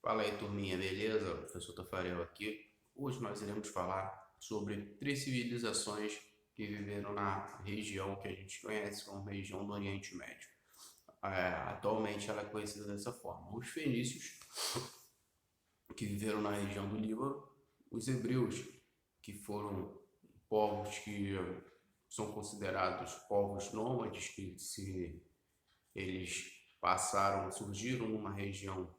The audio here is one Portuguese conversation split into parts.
Fala aí, turminha, beleza? O professor Tafarel aqui. Hoje nós iremos falar sobre três civilizações que viveram na região que a gente conhece como região do Oriente Médio. Atualmente ela é conhecida dessa forma: os fenícios, que viveram na região do Líbano; os hebreus, que foram povos que são considerados povos nômades, eles surgiram numa região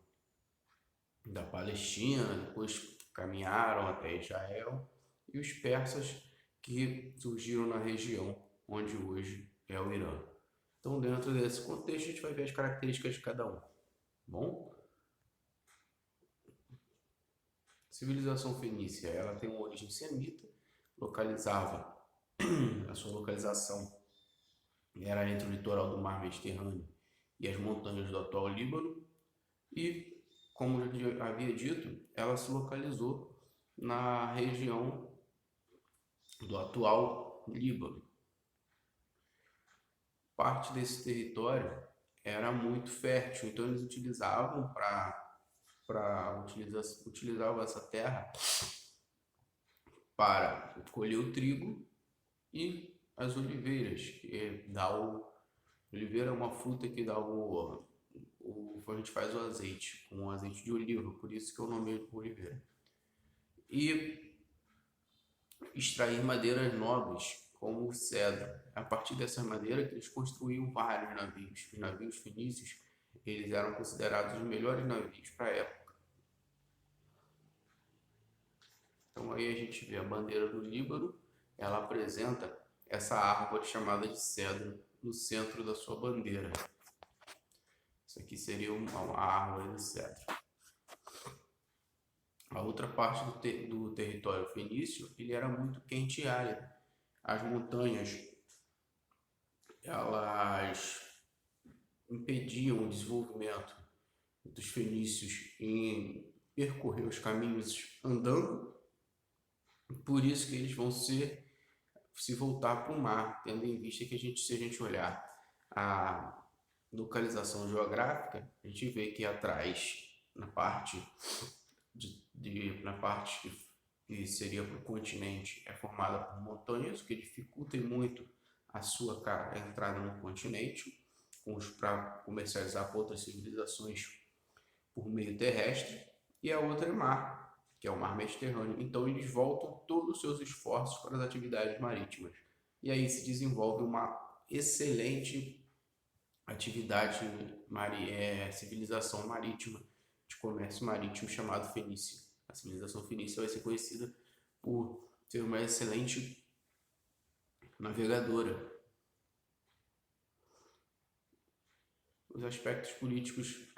da Palestina, depois caminharam até Israel; e os persas, que surgiram na região onde hoje é o Irã. Então, dentro desse contexto, a gente vai ver as características de cada um. Bom, a civilização fenícia, ela tem uma origem semita, a sua localização era entre o litoral do Mar Mediterrâneo e as montanhas do atual Líbano, e, como eu já havia dito, ela se localizou na região do atual Líbano. Parte desse território era muito fértil, então eles utilizavam utilizavam essa terra para colher o trigo e as oliveiras, oliveira é uma fruta que dá a gente faz o azeite, com azeite de oliva, por isso que é o nome de oliveira. E extrair madeiras nobres, como o cedro. A partir dessa madeira que eles construíam vários navios. Os navios fenícios, eles eram considerados os melhores navios para a época. Então aí a gente vê a bandeira do Líbano, ela apresenta essa árvore chamada de cedro no centro da sua bandeira. Isso aqui seria uma árvore de cedro. A outra parte do território fenício, ele era muito quente e árido. As montanhas, elas impediam o desenvolvimento dos fenícios em percorrer os caminhos andando, por isso que eles vão se voltar para o mar, tendo em vista que se a gente olhar a localização geográfica, a gente vê que atrás, na parte que seria para o continente, é formada por montanhas, o que dificulta muito a sua entrada no continente, para comercializar com outras civilizações por meio terrestre. E a outra é mar, que é o Mar Mediterrâneo. Então eles voltam todos os seus esforços para as atividades marítimas. E aí se desenvolve uma excelente civilização marítima, de comércio marítimo, chamado Fenícia. A civilização fenícia vai ser conhecida por ser uma excelente navegadora. Os aspectos políticos,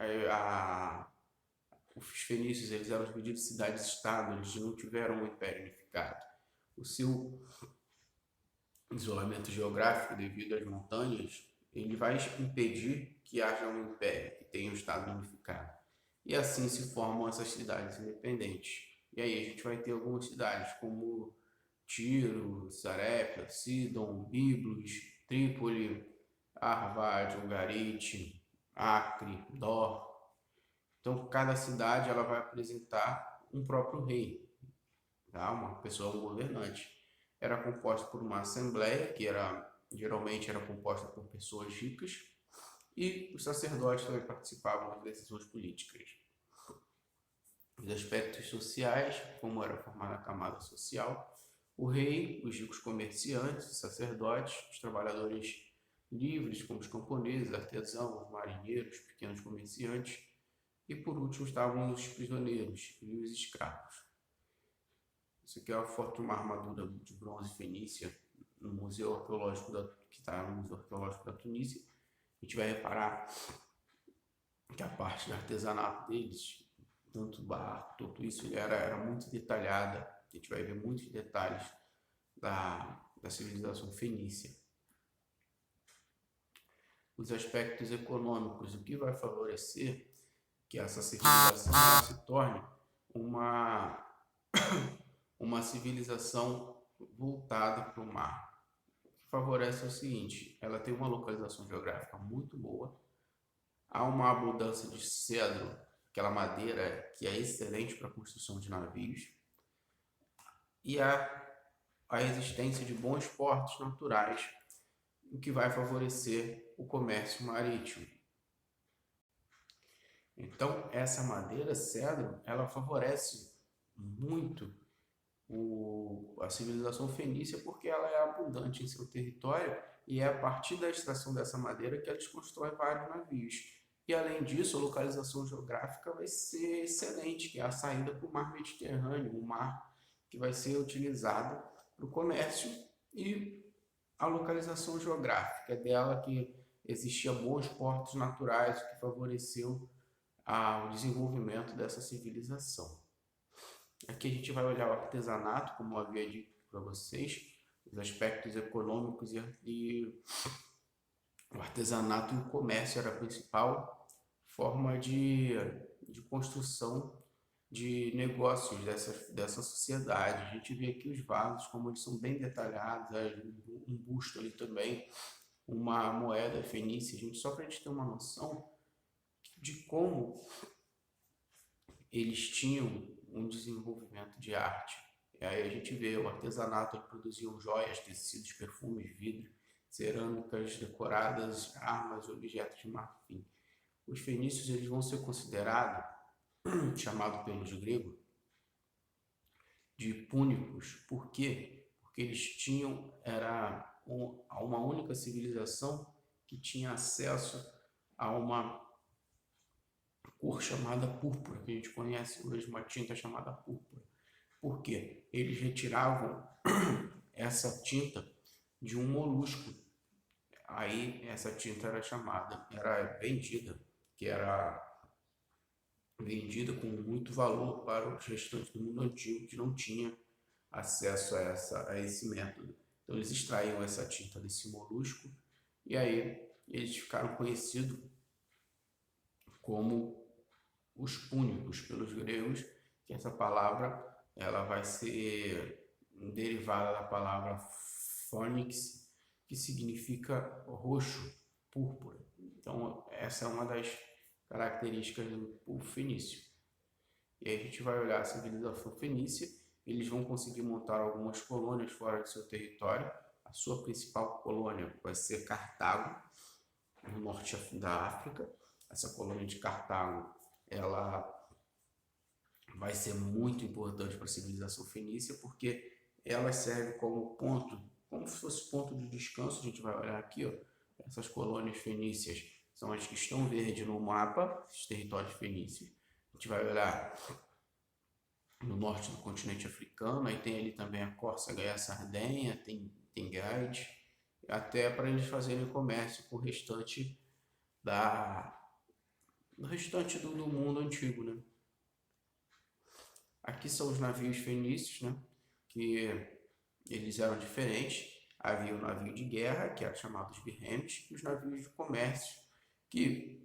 os fenícios, eles eram divididos em cidades-estado, eles não tiveram um império unificado. O seu isolamento geográfico, devido às montanhas, ele vai impedir que haja um império, que tenha um estado unificado. E assim se formam essas cidades independentes. E aí a gente vai ter algumas cidades como Tiro, Sarepta, Sidon, Biblos, Trípoli, Arvad, Ugarit, Acre, Dor. Então cada cidade ela vai apresentar um próprio rei, tá? Uma pessoa, um governante. Era composta por uma assembleia, que geralmente era composta por pessoas ricas, e os sacerdotes também participavam das decisões políticas. Os aspectos sociais, como era formada a camada social: o rei, os ricos comerciantes, os sacerdotes, os trabalhadores livres, como os camponeses, artesãos, marinheiros, pequenos comerciantes, e por último estavam os prisioneiros e os escravos. Isso aqui é uma foto de uma armadura de bronze fenícia no Museu Arqueológico que está no Museu Arqueológico da Tunísia. A gente vai reparar que a parte de artesanato deles, tanto barco, tudo isso, era muito detalhada. A gente vai ver muitos detalhes da civilização fenícia. Os aspectos econômicos, o que vai favorecer que essa civilização se torne uma civilização voltada para o mar. O que favorece é o seguinte: ela tem uma localização geográfica muito boa, há uma abundância de cedro, aquela madeira que é excelente para a construção de navios, e a existência de bons portos naturais, o que vai favorecer o comércio marítimo. Então, essa madeira cedro, ela favorece muito a civilização fenícia porque ela é abundante em seu território e é a partir da extração dessa madeira que eles constroem vários navios. E além disso, a localização geográfica vai ser excelente, que é a saída para o mar Mediterrâneo, um mar que vai ser utilizado para o comércio, e a localização geográfica dela, que existia bons portos naturais, o que favoreceu o desenvolvimento dessa civilização. Aqui a gente vai olhar o artesanato, como eu havia dito para vocês, os aspectos econômicos, e o artesanato e o comércio era a principal forma de construção de negócios dessa sociedade. A gente vê aqui os vasos, como eles são bem detalhados, um busto ali também, uma moeda fenícia, gente, só para a gente ter uma noção de como eles tinham um desenvolvimento de arte. E aí a gente vê o artesanato, eles produziam joias, tecidos, perfumes, vidro, cerâmicas decoradas, armas, objetos de marfim. Os fenícios eles vão ser considerados, chamado pelos gregos, de púnicos. Por quê? Porque eles tinham, uma única civilização que tinha acesso a uma cor chamada púrpura, que a gente conhece hoje, uma tinta chamada púrpura. Por quê? Eles retiravam essa tinta de um molusco. Aí essa tinta era vendida, que era vendida com muito valor para os restantes do mundo antigo, que não tinha acesso a esse método. Então eles extraíam essa tinta desse molusco, e aí eles ficaram conhecidos como os púnicos pelos gregos, que essa palavra ela vai ser derivada da palavra fônix, que significa roxo, púrpura. Então essa é uma das características do povo fenício. E aí a gente vai olhar a civilização fenícia. Eles vão conseguir montar algumas colônias fora do seu território. A sua principal colônia vai ser Cartago, no norte da África. Essa colônia de Cartago, ela vai ser muito importante para a civilização fenícia, porque ela serve como ponto, como se fosse ponto de descanso. A gente vai olhar aqui, ó, essas colônias fenícias são as que estão verde no mapa, esses territórios fenícios. A gente vai olhar no norte do continente africano, aí tem ali também a Córcega e a Sardenha, tem Guide, até para eles fazerem comércio com o restante do mundo antigo, né? Aqui são os navios fenícios, né? Que eles eram diferentes. Havia o navio de guerra, que era chamado de birremes, e os navios de comércio, que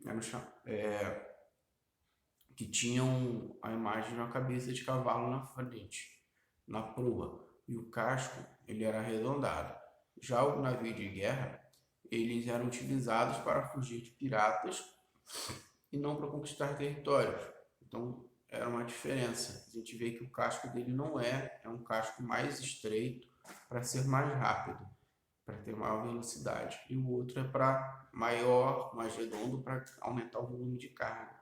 tinham a imagem de uma cabeça de cavalo na frente, na proa, e o casco ele era arredondado. Já o navio de guerra, eles eram utilizados para fugir de piratas e não para conquistar territórios. Então era uma diferença. A gente vê que o casco dele não é um casco mais estreito para ser mais rápido, para ter maior velocidade, e o outro é para maior, mais redondo, para aumentar o volume de carga.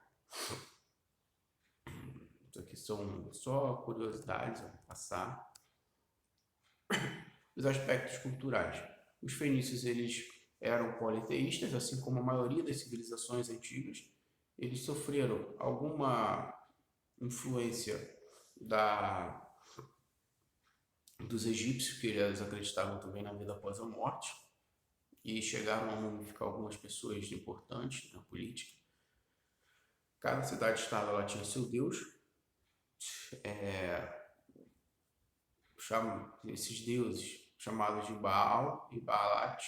Isso aqui são só curiosidades a passar. Os aspectos culturais. Os fenícios eles eram politeístas, assim como a maioria das civilizações antigas. Eles sofreram alguma influência dos egípcios, que eles acreditavam também na vida após a morte, e chegaram a mumificar algumas pessoas importantes na política. Cada cidade-estado ela tinha seu deus. Esses deuses chamados de Baal e Baalat,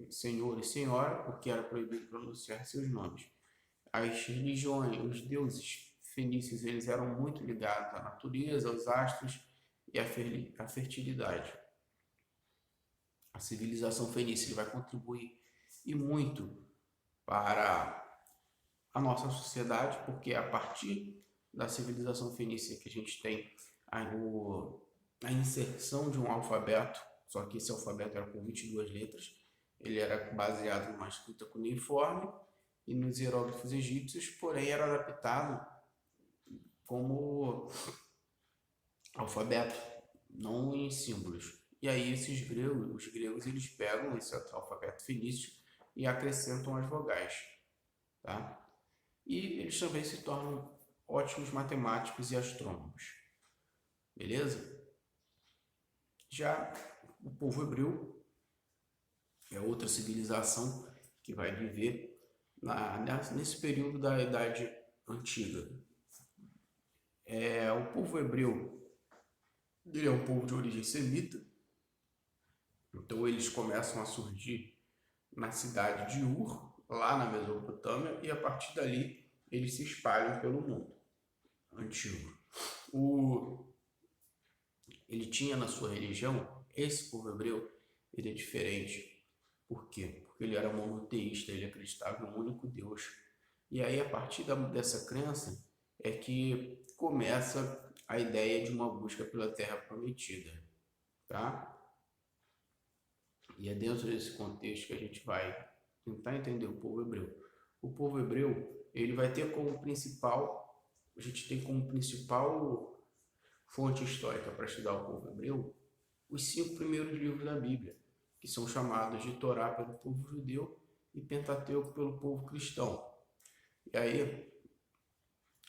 senhor e senhora, porque era proibido pronunciar seus nomes. As religiões, os deuses fenícios, eles eram muito ligados à natureza, aos astros e à fertilidade. A civilização fenícia vai contribuir e muito para a nossa sociedade, porque é a partir da civilização fenícia que a gente tem a inserção de um alfabeto, só que esse alfabeto era com 22 letras, ele era baseado numa escrita cuneiforme e nos hieróglifos egípcios, porém era adaptado como alfabeto, não em símbolos. E aí os gregos eles pegam esse alfabeto fenício e acrescentam as vogais, tá? E eles também se tornam ótimos matemáticos e astrônomos, beleza? Já o povo hebreu é outra civilização que vai viver nesse período da Idade Antiga. O povo hebreu ele é um povo de origem semita, então eles começam a surgir na cidade de Ur, lá na Mesopotâmia, e a partir dali eles se espalham pelo mundo antigo. Ele tinha na sua religião, esse povo hebreu, ele é diferente. Por quê? Porque ele era monoteísta, ele acreditava em um único Deus. E aí, a partir dessa crença, é que começa a ideia de uma busca pela Terra Prometida, tá? E é dentro desse contexto que a gente vai tentar entender o povo hebreu. O povo hebreu, ele vai ter como principal, a gente tem como principal fonte histórica para estudar o povo hebreu, os 5 primeiros livros da Bíblia, que são chamados de Torá pelo povo judeu e Pentateuco pelo povo cristão. E aí,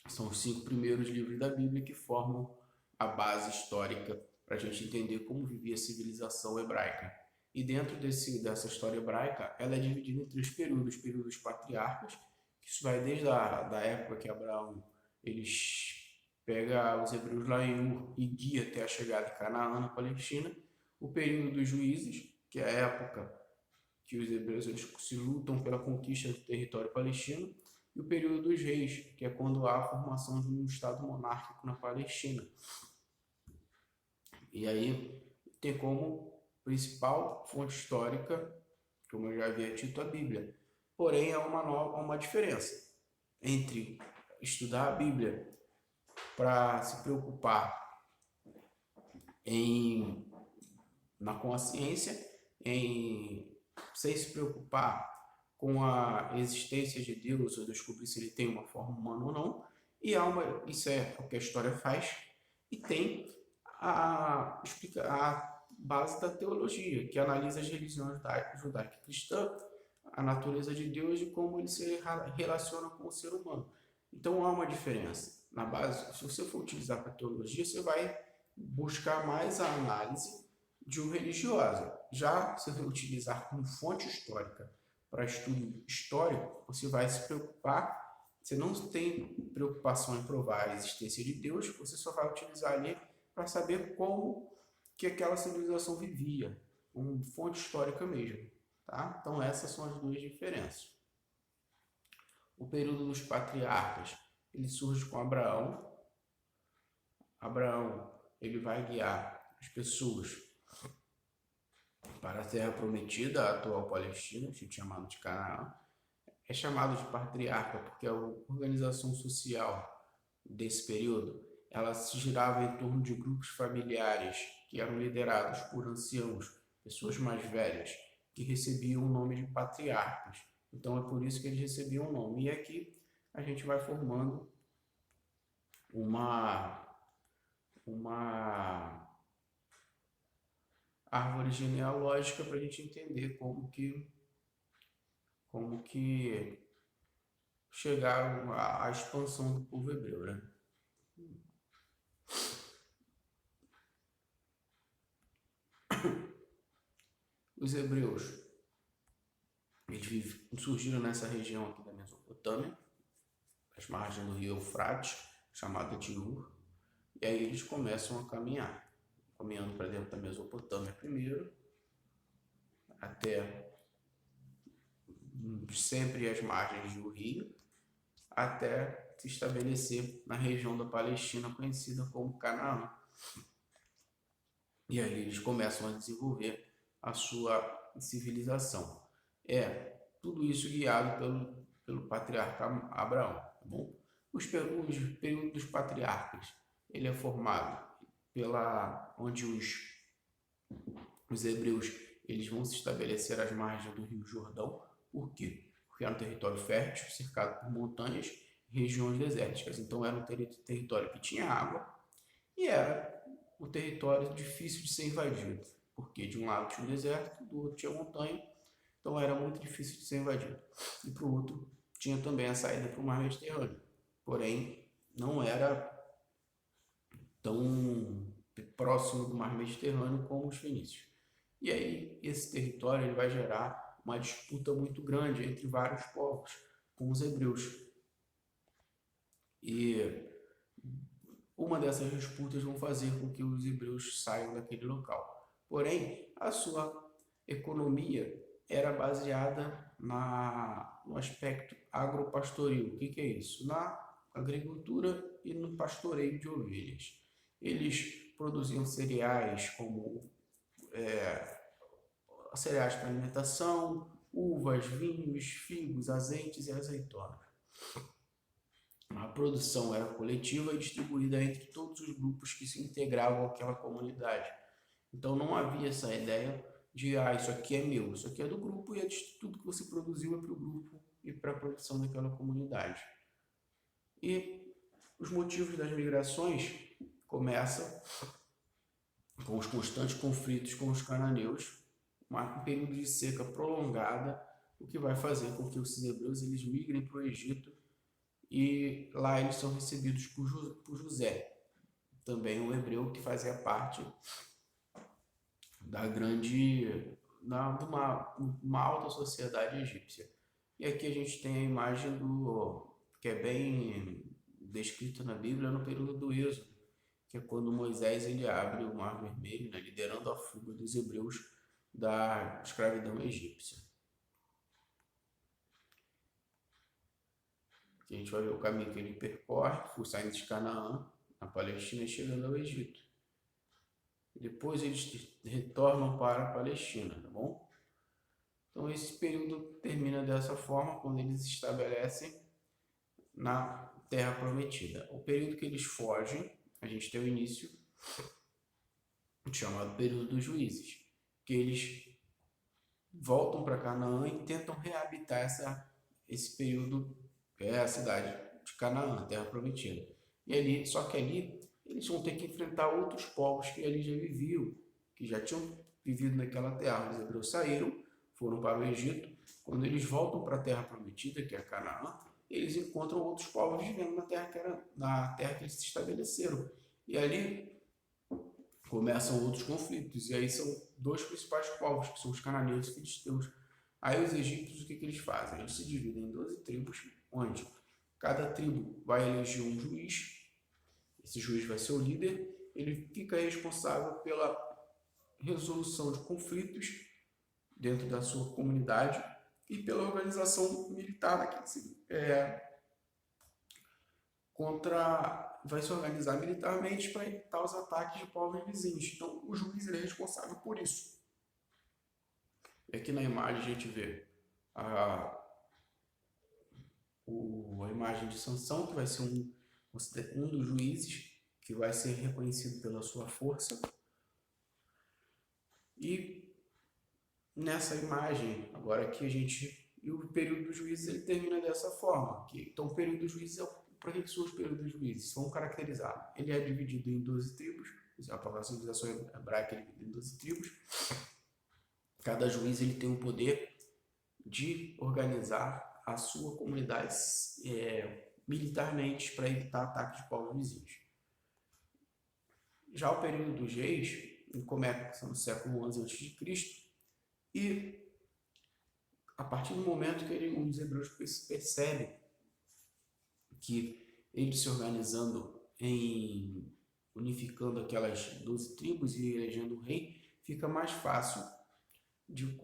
são os 5 primeiros livros da Bíblia que formam a base histórica para a gente entender como vivia a civilização hebraica. E dentro dessa história hebraica, ela é dividida em 3 períodos. Períodos patriarcas, que isso vai desde da época que Abraão eles pega os hebreus lá em Ur e guia até a chegada de Canaã, na Palestina. O período dos juízes, que é a época que os hebreus eles se lutam pela conquista do território palestino, e o período dos reis, que é quando há a formação de um estado monárquico na Palestina. E aí tem como principal fonte histórica, como eu já havia dito, a Bíblia. Porém, há uma diferença entre estudar a Bíblia para se preocupar na consciência, sem se preocupar com a existência de Deus ou descobrir se ele tem uma forma humana ou não. E isso é o que a história faz. E tem a base da teologia, que analisa as religiões judaica e cristã, a natureza de Deus e como ele se relaciona com o ser humano. Então há uma diferença. Na base, se você for utilizar para teologia, você vai buscar mais a análise de um religioso. Já se você utilizar como fonte histórica para estudo histórico, você vai se preocupar, você não tem preocupação em provar a existência de Deus, você só vai utilizar ali para saber como que aquela civilização vivia, uma fonte histórica mesmo, tá? Então essas são as duas diferenças. O período dos patriarcas, ele surge com Abraão. Abraão, ele vai guiar as pessoas para a Terra Prometida, a atual Palestina, a gente chamado de Canaã. É chamado de patriarca porque a organização social desse período ela se girava em torno de grupos familiares que eram liderados por anciãos, pessoas mais velhas, que recebiam o nome de patriarcas. Então é por isso que eles recebiam o nome. E aqui a gente vai formando uma árvore genealógica para a gente entender como que chegaram à expansão do povo hebreu, né? Os hebreus eles surgiram nessa região aqui da Mesopotâmia, as margens do rio Eufrates, chamada de Ur, e aí eles começam a caminhando para dentro da Mesopotâmia primeiro, até sempre as margens do rio, até se estabelecer na região da Palestina conhecida como Canaã. E aí eles começam a desenvolver a sua civilização. Tudo isso guiado pelo patriarca Abraão, tá bom? Os períodos dos patriarcas, ele é formado onde os hebreus eles vão se estabelecer às margens do Rio Jordão. Por quê? Porque era um território fértil, cercado por montanhas e regiões desérticas. Então era um território que tinha água e era um território difícil de ser invadido. Porque de um lado tinha um deserto, do outro tinha montanha, então era muito difícil de ser invadido. E para o outro tinha também a saída para o Mar Mediterrâneo. Porém, não era tão próximo do Mar Mediterrâneo como os fenícios. E aí, esse território ele vai gerar uma disputa muito grande entre vários povos, com os hebreus. E uma dessas disputas vão fazer com que os hebreus saiam daquele local. Porém, a sua economia era baseada no aspecto agropastoril. O que é isso? Na agricultura e no pastoreio de ovelhas. Eles produziam cereais como cereais para alimentação, uvas, vinhos, figos, azeites e azeitonas. A produção era coletiva e distribuída entre todos os grupos que se integravam àquela comunidade. Então não havia essa ideia de isso aqui é meu, isso aqui é do grupo e tudo que você produziu é para o grupo e para a produção daquela comunidade. E os motivos das migrações começam com os constantes conflitos com os cananeus, um período de seca prolongada, o que vai fazer com que os hebreus eles migrem para o Egito e lá eles são recebidos por José, também um hebreu que fazia parte de uma alta sociedade egípcia. E aqui a gente tem a imagem que é bem descrita na Bíblia no período do Êxodo, que é quando Moisés ele abre o Mar Vermelho, né, liderando a fuga dos hebreus da escravidão egípcia. Aqui a gente vai ver o caminho que ele percorre, saindo de Canaã, na Palestina, e chegando ao Egito. Depois eles retornam para a Palestina, tá bom? Então esse período termina dessa forma, quando eles se estabelecem na Terra Prometida. O período que eles fogem, a gente tem o início, chamado período dos juízes, que eles voltam para Canaã e tentam reabitar esse período, a cidade de Canaã, a Terra Prometida. Só que ali eles vão ter que enfrentar outros povos que ali já viviam, que já tinham vivido naquela terra. Os hebreus saíram, foram para o Egito. Quando eles voltam para a Terra Prometida, que é Canaã, eles encontram outros povos vivendo na terra que eles se estabeleceram. E ali começam outros conflitos. E aí são dois principais povos, que são os cananeus e os filisteus. Aí os egípcios, o que eles fazem? Eles se dividem em 12 tribos, onde cada tribo vai eleger um juiz. Esse juiz vai ser o líder. Ele fica responsável pela resolução de conflitos dentro da sua comunidade e pela organização militar vai se organizar militarmente para evitar os ataques de povos vizinhos. Então, o juiz é responsável por isso. E aqui na imagem a gente vê a imagem de Sansão, que vai ser um dos juízes, que vai ser reconhecido pela sua força. E nessa imagem, agora aqui e o período dos juízes ele termina dessa forma. Então, o período dos juízes para que são os períodos dos juízes? Vamos caracterizar. Ele é dividido em 12 tribos. A civilização hebraica é dividida em 12 tribos. Cada juiz ele tem o poder de organizar a sua comunidade militarmente para evitar ataques de povos vizinhos. Já o período dos reis começa no século XI a.C. e a partir do momento que os hebreus percebem que eles se organizando unificando aquelas 12 tribos e elegendo um rei, fica mais fácil de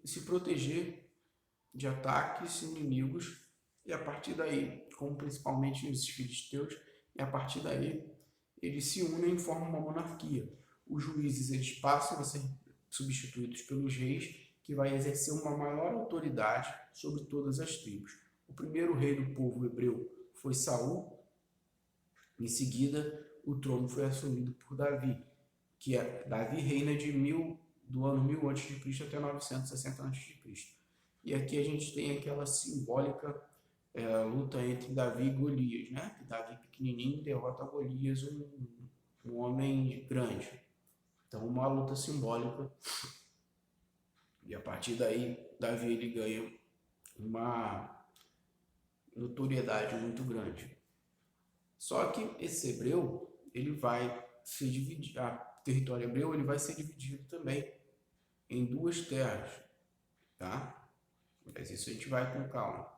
se proteger de ataques inimigos, e a partir daí, como principalmente os filisteus, e a partir daí eles se unem e formam uma monarquia. Os juízes eles passam a ser substituídos pelos reis, que vai exercer uma maior autoridade sobre todas as tribos. O primeiro rei do povo hebreu foi Saul. Em seguida, o trono foi assumido por Davi, Davi reina do ano 1000 a.C. até 960 a.C. E aqui a gente tem aquela simbólica luta entre Davi e Golias, né? Davi pequenininho derrota Golias, um homem grande. Então, uma luta simbólica. E a partir daí, Davi ele ganha uma notoriedade muito grande. Só que esse hebreu, ele vai se dividir, o território hebreu ele vai ser dividido também em duas terras, tá? Mas isso a gente vai com calma.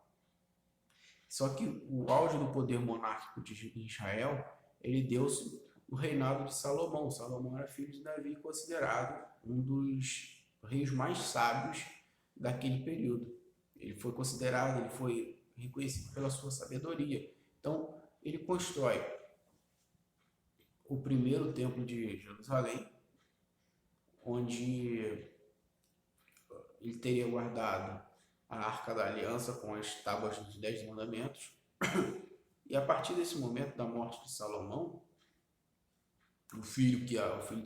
Só que o auge do poder monárquico de Israel, ele deu-se o reinado de Salomão. Salomão era filho de Davi, considerado um dos reis mais sábios daquele período. Ele foi considerado, ele foi reconhecido pela sua sabedoria. Então, ele constrói o primeiro templo de Jerusalém, onde ele teria guardado a Arca da Aliança com as tábuas dos 10 mandamentos. E a partir desse momento da morte de Salomão, o filho de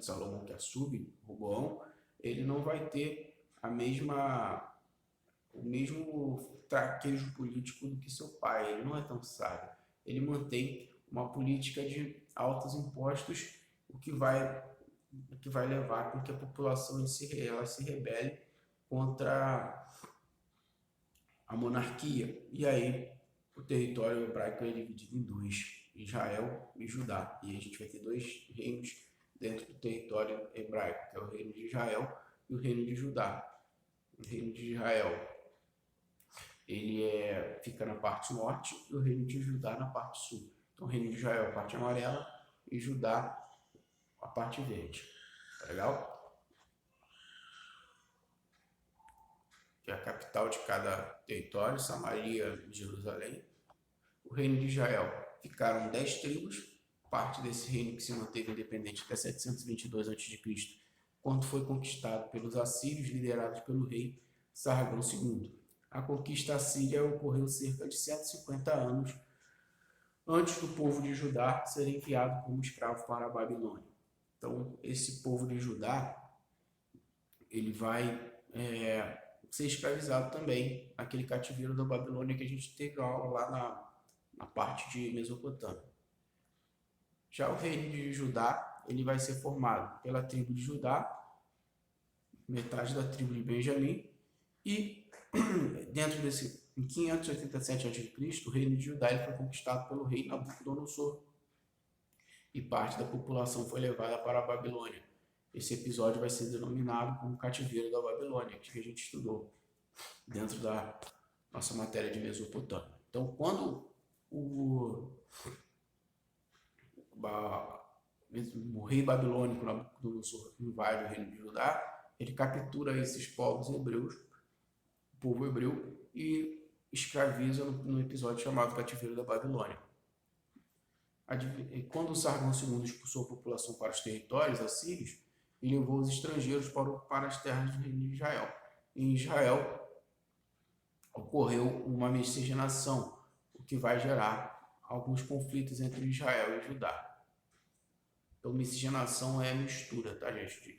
Salomão que assume, Roboão, ele não vai ter o mesmo traquejo político do que seu pai. Ele não é tão sábio. Ele mantém uma política de altos impostos, o que vai levar com que a população ela se rebele contra a monarquia. E aí o território hebraico é dividido em dois, Israel e Judá. E a gente vai ter dois reinos dentro do território hebraico, que é o reino de Israel e o reino de Judá. O reino de Israel ele fica na parte norte e o reino de Judá na parte sul. Então o reino de Israel a parte amarela e Judá a parte verde. Tá legal? Que é a capital de cada território, Samaria e Jerusalém. O reino de Israel ficaram 10 tribos, parte desse reino que se manteve independente até 722 a.C., quando foi conquistado pelos assírios, liderados pelo rei Sargão II. A conquista assíria ocorreu cerca de 150 anos antes do povo de Judá ser enviado como escravo para a Babilônia. Então, esse povo de Judá, ele vai ser escravizado também naquele cativeiro da Babilônia que a gente teve aula lá na parte de Mesopotâmia. Já o reino de Judá, ele vai ser formado pela tribo de Judá, metade da tribo de Benjamim, e dentro desse, em 587 a.C., o reino de Judá ele foi conquistado pelo rei Nabucodonosor, e parte da população foi levada para a Babilônia. Esse episódio vai ser denominado como cativeiro da Babilônia, que a gente estudou dentro da nossa matéria de Mesopotâmia. Então, quando o rei babilônico Nabucodonosor invade o reino de Judá, ele captura esses povos hebreus, o povo hebreu, e escraviza no episódio chamado Cativeiro da Babilônia. Quando o Sargão II expulsou a população para os territórios assírios, ele levou os estrangeiros para as terras do reino de Israel. Em Israel ocorreu uma miscigenação, o que vai gerar alguns conflitos entre Israel e Judá. Então, miscigenação é a mistura, tá, gente? De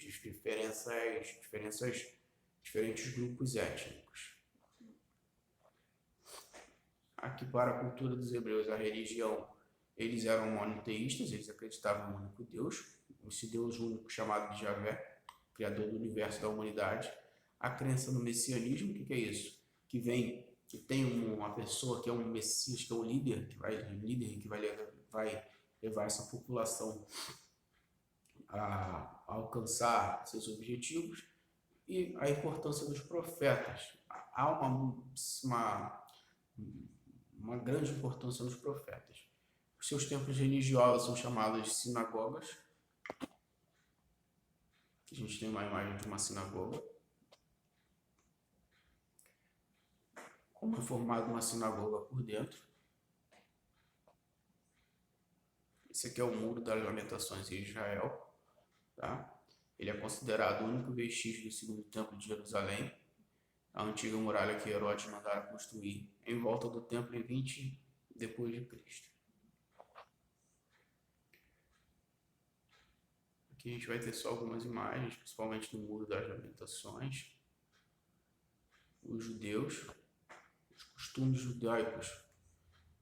diferentes grupos étnicos. Aqui, para a cultura dos hebreus, a religião, eles eram monoteístas, eles acreditavam em um único Deus, esse Deus único chamado de Javé, criador do universo e da humanidade. A crença no messianismo, o que é isso? Que tem uma pessoa que é um messias, que é um líder, que vai levar essa população a alcançar seus objetivos, e a importância dos profetas. Há uma grande importância nos profetas. Os seus templos religiosos são chamados de sinagogas. Aqui a gente tem uma imagem de uma sinagoga. Como é formada uma sinagoga por dentro. Esse aqui é o Muro das Lamentações em Israel. Tá? Ele é considerado o único vestígio do segundo templo de Jerusalém. a antiga muralha que Herodes mandara construir em volta do templo em 20 depois de Cristo. Aqui a gente vai ter só algumas imagens, principalmente do Muro das Lamentações. Os judeus, os costumes judaicos,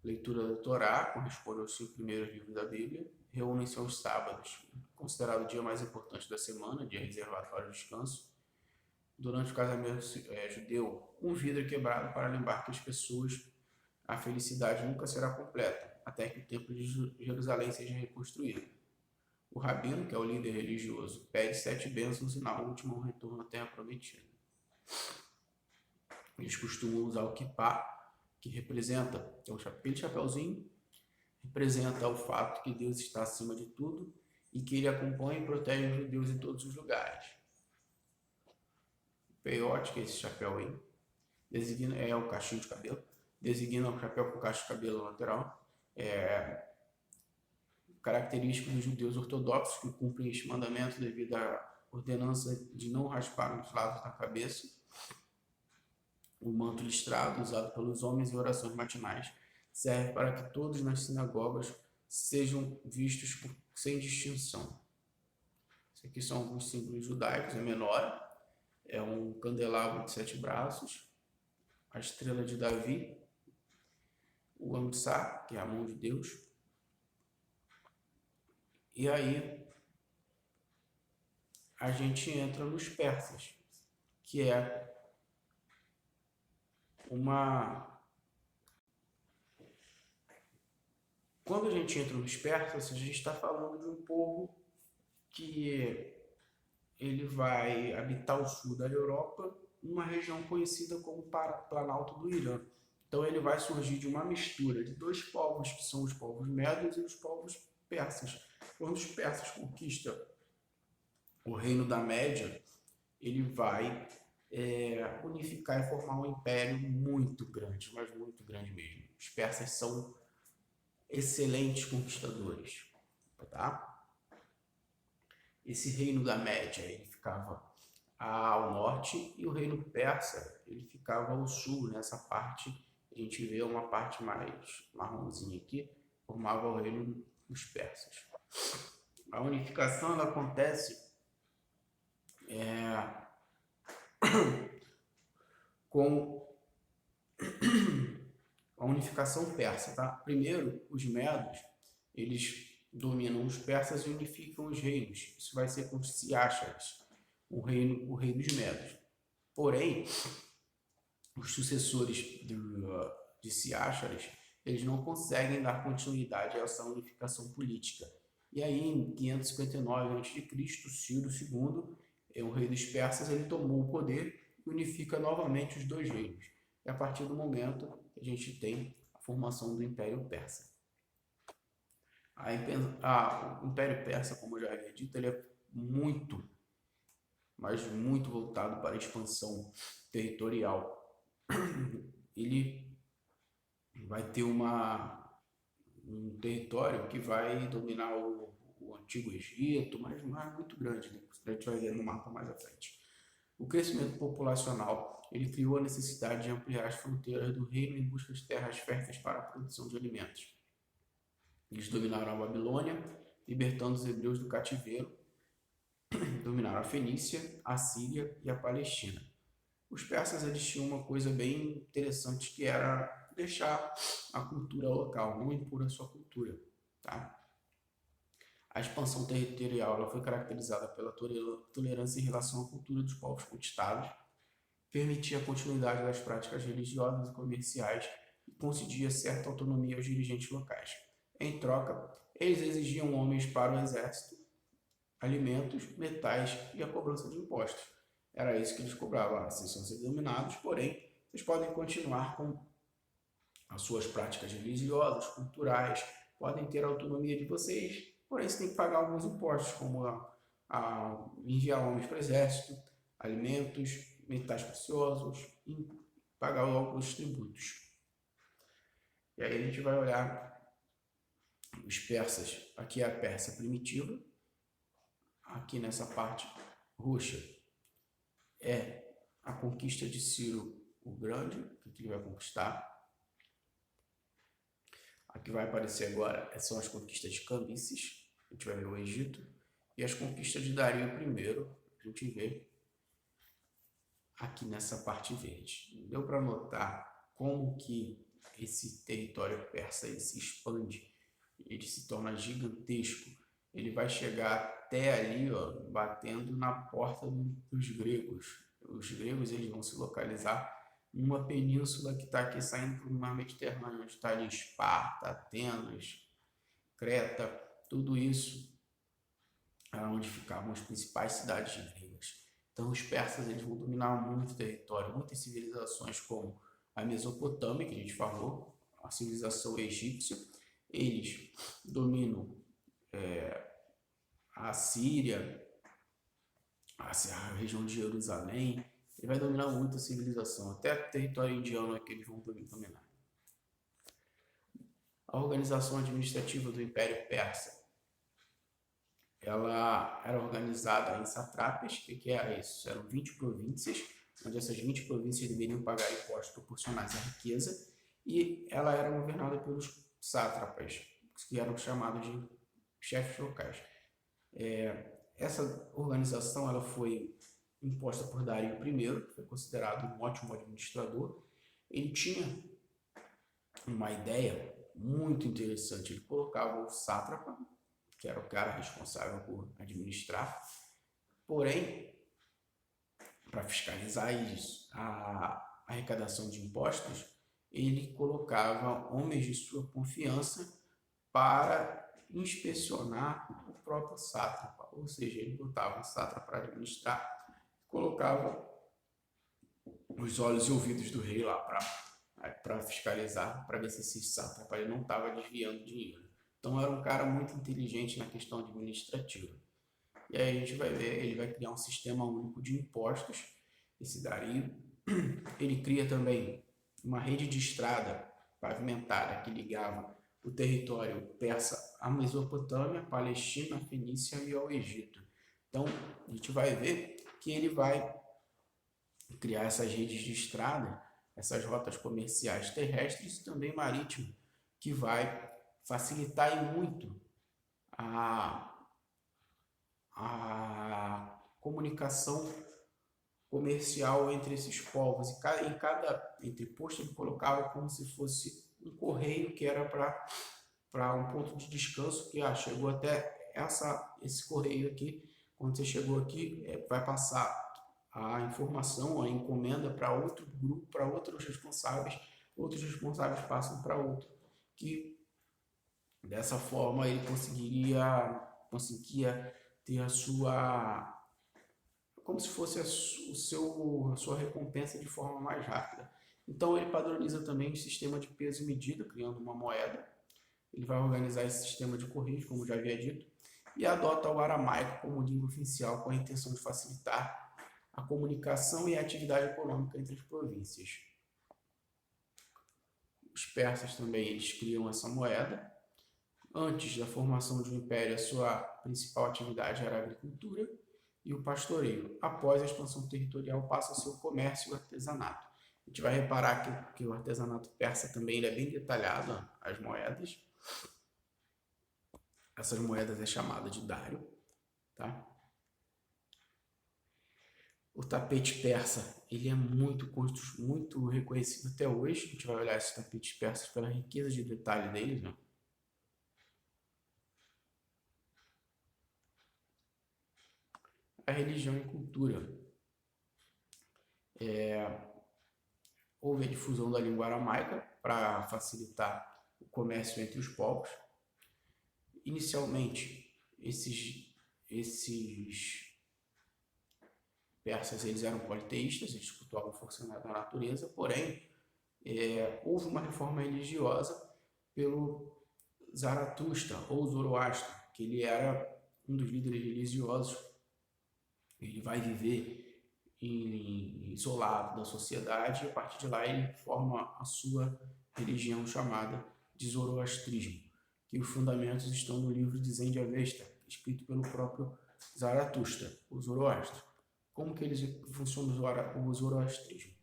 leitura da Torá, corresponde aos 5 primeiros livros da Bíblia, reúnem-se aos sábados, considerado o dia mais importante da semana, dia reservado para o descanso. Durante o casamento judeu, um vidro é quebrado para lembrar que as pessoas, a felicidade nunca será completa, até que o templo de Jerusalém seja reconstruído. O rabino, que é o líder religioso, pede 7 bênçãos e na última um retorno à terra prometida. Eles costumam usar o kippá, que representa, que é aquele chapéuzinho, representa o fato que Deus está acima de tudo e que ele acompanha e protege os judeus em todos os lugares. O peiote, que é esse chapéu aí, designa, é o cachinho de cabelo, designa o chapéu com cacho de cabelo lateral, característico dos judeus ortodoxos que cumprem este mandamento devido à ordenança de não raspar os lados da cabeça. O manto listrado, usado pelos homens em orações matinais, serve para que todos nas sinagogas sejam vistos sem distinção. Isso aqui são alguns símbolos judaicos, a menor é um candelabro de 7 braços, a estrela de Davi, o Amsá, que é a mão de Deus. E aí a gente entra nos persas, que é Quando a gente entra nos persas, a gente está falando de um povo que ele vai habitar o sul da Europa, uma região conhecida como Planalto do Irã. Então ele vai surgir de uma mistura de 2 povos, que são os povos médios e os povos persas. Quando os persas conquistam o reino da Média, ele vai unificar e formar um império muito grande, mas muito grande mesmo. Os persas são excelentes conquistadores, tá? Esse reino da Média, ele ficava ao norte e o reino persa, ele ficava ao sul, nessa parte, a gente vê uma parte mais marronzinha aqui, formava o reino dos persas. A unificação ela acontece com a unificação persa, tá? Primeiro, os medos, eles dominam os persas e unificam os reinos. Isso vai ser com os Siáchares, o rei dos medos. Porém, os sucessores de Siáchares, eles não conseguem dar continuidade a essa unificação política. E aí, em 559 a.C., Ciro II, o rei dos persas, ele tomou o poder e unifica novamente os 2 reinos. E a partir do momento que a gente tem a formação do Império Persa. O Império Persa, como eu já havia dito, ele é muito, mas muito voltado para a expansão territorial. Ele vai ter um território que vai dominar o Antigo Egito, mas não é muito grande, né? A gente vai ver no mapa mais à frente. O crescimento populacional, ele criou a necessidade de ampliar as fronteiras do reino em busca de terras férteis para a produção de alimentos. Eles dominaram a Babilônia, libertando os hebreus do cativeiro, dominaram a Fenícia, a Síria e a Palestina. Os persas, eles tinham uma coisa bem interessante, que era deixar a cultura local, não impor a sua cultura, tá? A expansão territorial ela foi caracterizada pela tolerância em relação à cultura dos povos conquistados, permitia a continuidade das práticas religiosas e comerciais e concedia certa autonomia aos dirigentes locais. Em troca, eles exigiam homens para o exército, alimentos, metais e a cobrança de impostos. Era isso que eles cobravam. Vocês são ser dominados, porém, vocês podem continuar com as suas práticas religiosas, culturais, podem ter a autonomia de vocês, porém você tem que pagar alguns impostos, como enviar homens para o exército, alimentos, metais preciosos e pagar alguns tributos. E aí a gente vai olhar os persas. Aqui é a Pérsia primitiva, aqui nessa parte roxa é a conquista de Ciro o Grande, o que ele vai conquistar. Aqui vai aparecer agora são as conquistas de Cambises, a gente vai ver o Egito, e as conquistas de Dario I, a gente vê aqui nessa parte verde. Deu para notar como que esse território persa ele se expande, ele se torna gigantesco, ele vai chegar até ali, ó, batendo na porta dos gregos. Os gregos eles vão se localizar numa península que está aqui saindo para o mar Mediterrâneo, onde está ali Esparta, Atenas, Creta, tudo isso onde ficavam as principais cidades gregas. Então os persas eles vão dominar muito território, muitas civilizações como a Mesopotâmia, que a gente falou, a civilização egípcia, eles dominam a Síria, a região de Jerusalém, ele vai dominar muito a civilização, até o território indiano é que eles vão dominar. A organização administrativa do Império Persa, ela era organizada em satrapas. O que era isso? Eram 20 províncias, onde essas 20 províncias deveriam pagar impostos proporcionais à riqueza, e ela era governada pelos sátrapas, que eram chamados de chefes locais. Essa organização ela foi imposta por Dario I, que foi considerado um ótimo administrador. Ele tinha uma ideia muito interessante. Ele colocava o sátrapa, que era o cara responsável por administrar, porém, para fiscalizar isso, a arrecadação de impostos, ele colocava homens de sua confiança para inspecionar o próprio sátrapa, ou seja, ele botava o sátrapa para administrar, colocava os olhos e ouvidos do rei lá para fiscalizar, para ver se esse sátrapa ele não estava desviando dinheiro. Então era um cara muito inteligente na questão administrativa. E aí a gente vai ver, ele vai criar um sistema único de impostos, esse Dario. Ele cria também uma rede de estrada pavimentada que ligava o território persa à Mesopotâmia, à Palestina, à Fenícia e ao Egito. Então a gente vai ver que ele vai criar essas redes de estrada, essas rotas comerciais terrestres e também marítimas, que vai facilitar e muito a comunicação comercial entre esses povos. E em cada entreposto ele colocava como se fosse um correio que era para um ponto de descanso, que chegou até esse correio aqui. Quando você chegou aqui, vai passar a informação, a encomenda para outro grupo, para outros responsáveis passam para outro, que dessa forma ele conseguia ter a sua, como se fosse a sua recompensa de forma mais rápida. Então ele padroniza também o sistema de peso e medida, criando uma moeda. Ele vai organizar esse sistema de correios, como já havia dito, e adota o aramaico como língua oficial com a intenção de facilitar a comunicação e a atividade econômica entre as províncias. Os persas também eles criam essa moeda. Antes da formação de um império, a sua principal atividade era a agricultura e o pastoreio. Após a expansão territorial, passa a ser o comércio e o artesanato. A gente vai reparar que o artesanato persa também ele é bem detalhado, as moedas. Essas moedas é chamada de dário, tá? O tapete persa, ele é muito reconhecido até hoje. A gente vai olhar esses tapetes persas pela riqueza de detalhe deles, né? A religião e cultura. Houve a difusão da língua aramaica para facilitar o comércio entre os povos. Inicialmente, esses persas eles eram politeístas, eles cultuavam a força da natureza, porém, houve uma reforma religiosa pelo Zaratustra, ou Zoroastro, que ele era um dos líderes religiosos. Ele vai viver isolado da sociedade e a partir de lá ele forma a sua religião chamada de Zoroastrismo, que os fundamentos estão no livro de Zend Avesta, escrito pelo próprio Zaratustra, o Zoroastro. Como que eles funcionam o zoroastrismo?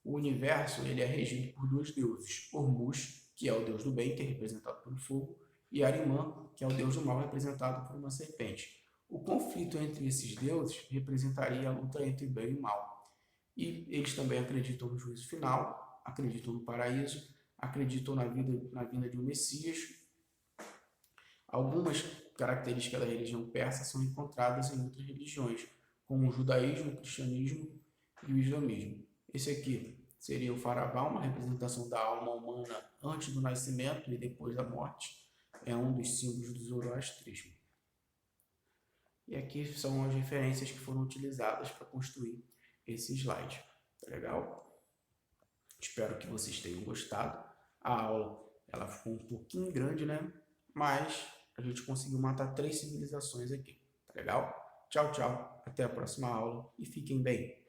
O universo ele é regido por dois deuses, Ormuz, que é o deus do bem, que é representado pelo fogo, e Ahriman, que é o deus do mal, representado por uma serpente. O conflito entre esses deuses representaria a luta entre bem e mal. E eles também acreditam no juízo final, acreditam no paraíso, acreditam na vinda de um Messias. Algumas características da religião persa são encontradas em outras religiões, como o judaísmo, o cristianismo e o islamismo. Esse aqui seria o Faraó, uma representação da alma humana antes do nascimento e depois da morte. É um dos símbolos do zoroastrismo. E aqui são as referências que foram utilizadas para construir esse slide. Tá legal? Espero que vocês tenham gostado. A aula ela ficou um pouquinho grande, né? Mas a gente conseguiu matar 3 civilizações aqui. Tá legal? Tchau, tchau. Até a próxima aula e fiquem bem.